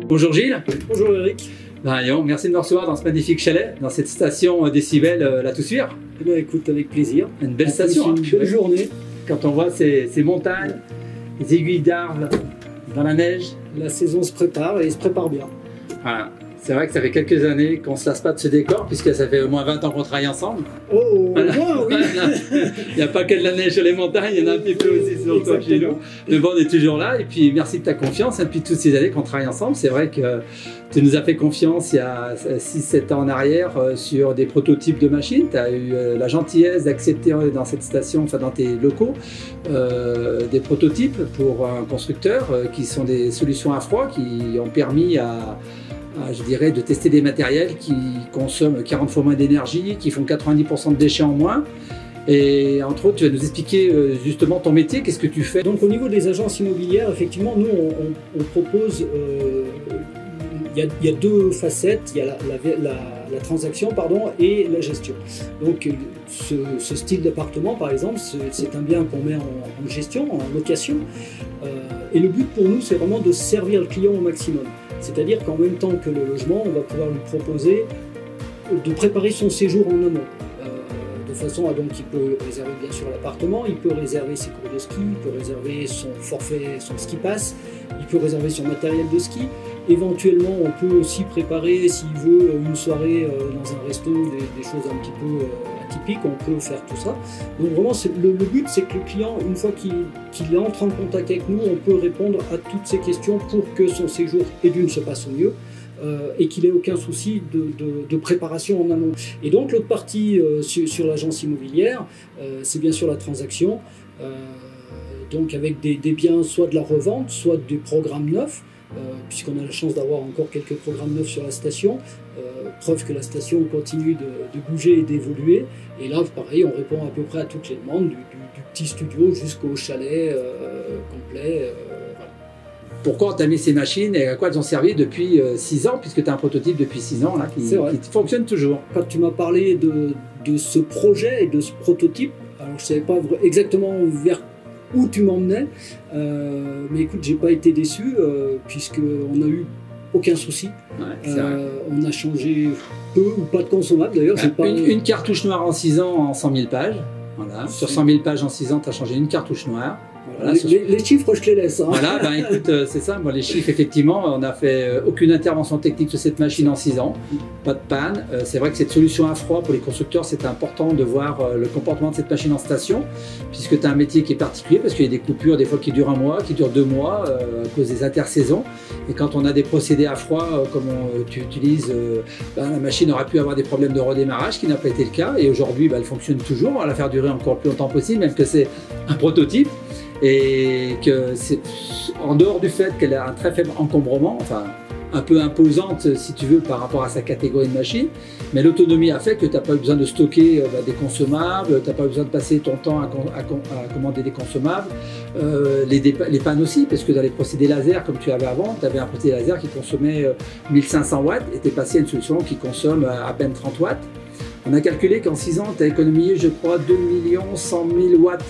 Bonjour Gilles. Bonjour Eric. Merci de me recevoir dans ce magnifique chalet, dans cette station Décibel La Toussuire. Eh bien, écoute, avec plaisir. Une belle station. Une belle journée. Quand on voit ces montagnes, les aiguilles d'arbres dans la neige. La saison se prépare et il se prépare bien. Voilà. C'est vrai que ça fait quelques années qu'on ne se lasse pas de ce décor, puisque ça fait au moins 20 ans qu'on travaille ensemble. Oh, voilà. Moi, oui. Il n'y a pas que de la neige sur les montagnes, il y en a un petit peu aussi sur le toit chez nous. Le vent est toujours là, et puis merci de ta confiance. Et puis toutes ces années qu'on travaille ensemble, c'est vrai que tu nous as fait confiance il y a 6-7 ans en arrière sur des prototypes de machines. Tu as eu la gentillesse d'accepter dans cette station, enfin dans tes locaux, des prototypes pour un constructeur qui sont des solutions à froid qui ont permis je dirais, de tester des matériels qui consomment 40 fois moins d'énergie, qui font 90% de déchets en moins. Et entre autres, tu vas nous expliquer justement ton métier, qu'est-ce que tu fais? Donc au niveau des agences immobilières, effectivement, nous on propose, il y a deux facettes, il y a la transaction et la gestion. Donc ce style d'appartement par exemple, c'est un bien qu'on met en gestion, en location. Et le but pour nous, c'est vraiment de servir le client au maximum. C'est-à-dire qu'en même temps que le logement, on va pouvoir lui proposer de préparer son séjour en amont. De façon à donc il peut réserver bien sûr l'appartement, il peut réserver ses cours de ski, il peut réserver son forfait, son ski pass, il peut réserver son matériel de ski. Éventuellement, on peut aussi préparer, s'il veut, une soirée dans un resto, des choses un petit peu atypiques, on peut faire tout ça. Donc vraiment, le but, c'est que le client, une fois qu'il entre en contact avec nous, on peut répondre à toutes ces questions pour que son séjour se passe au mieux. Et qu'il n'ait aucun souci de préparation en amont. Et donc l'autre partie sur l'agence immobilière, c'est bien sûr la transaction, donc avec des biens, soit de la revente, soit des programmes neufs, puisqu'on a la chance d'avoir encore quelques programmes neufs sur la station, preuve que la station continue de bouger et d'évoluer. Et là, pareil, on répond à peu près à toutes les demandes, du petit studio jusqu'au chalet complet. Pourquoi tu as mis ces machines et à quoi elles ont servi depuis 6 ans, puisque tu as un prototype depuis 6 ans là, qui fonctionne toujours? Quand tu m'as parlé de ce projet et de ce prototype, alors je ne savais pas exactement vers où tu m'emmenais, mais écoute, j'ai pas été déçu puisqu'on n'a eu aucun souci. Ouais, on a changé peu ou pas de consommables d'ailleurs. Une cartouche noire en 6 ans en 100 000 pages. Voilà. Sur 100 000 pages en 6 ans, tu as changé une cartouche noire. Voilà, les chiffres, je te les laisse. Hein. Voilà, ben écoute, c'est ça, moi les chiffres, effectivement, on n'a fait aucune intervention technique sur cette machine en 6 ans, pas de panne. C'est vrai que cette solution à froid pour les constructeurs, c'est important de voir le comportement de cette machine en station, puisque tu as un métier qui est particulier, parce qu'il y a des coupures des fois qui durent 1 mois, qui durent 2 mois, à cause des intersaisons. Et quand on a des procédés à froid, comme tu utilises, la machine aurait pu avoir des problèmes de redémarrage, qui n'a pas été le cas. Et aujourd'hui, elle fonctionne toujours, on va la faire durer encore le plus longtemps possible, même que c'est un prototype. Et que c'est en dehors du fait qu'elle a un très faible encombrement, enfin un peu imposante si tu veux par rapport à sa catégorie de machine, mais l'autonomie a fait que tu n'as pas eu besoin de stocker des consommables, tu n'as pas eu besoin de passer ton temps à commander des consommables, les pannes aussi, parce que dans les procédés laser comme tu avais avant, tu avais un procédé laser qui consommait 1500 watts et tu es passé à une solution qui consomme à peine 30 watts. On a calculé qu'en 6 ans, tu as économisé, je crois, 2 100 000 watts.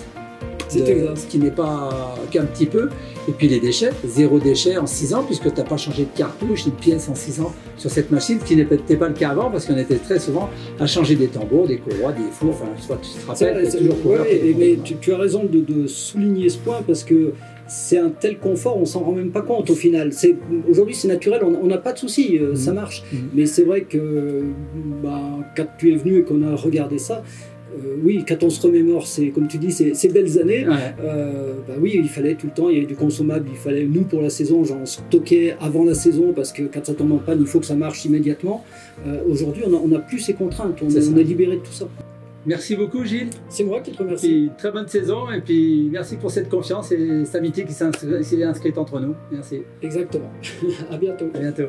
Ce qui n'est pas qu'un petit peu. Et puis les déchets, 0 déchet en 6 ans, puisque tu n'as pas changé de cartouche ni de pièce en 6 ans sur cette machine, ce qui n'était pas le cas avant, parce qu'on était très souvent à changer des tambours, des courroies, des fours, enfin, tu te rappelles, c'est toujours couvert. Mais tu as raison de souligner ce point, parce que c'est un tel confort, on s'en rend même pas compte au final. Aujourd'hui c'est naturel, on n'a pas de soucis, ça marche. Mais c'est vrai que quand tu es venu et qu'on a regardé ça, oui, quand on se remémore, comme tu dis, ces belles années, oui, il fallait tout le temps, il y avait du consommable, il fallait, nous pour la saison, j'en stockais avant la saison, parce que quand ça tombe en panne, il faut que ça marche immédiatement. Aujourd'hui, on n'a plus ces contraintes, on est libéré de tout ça. Merci beaucoup Gilles. C'est moi qui te remercie. Très bonne saison et puis merci pour cette confiance et cette amitié qui s'est inscrite entre nous. Merci. Exactement. À bientôt. À bientôt.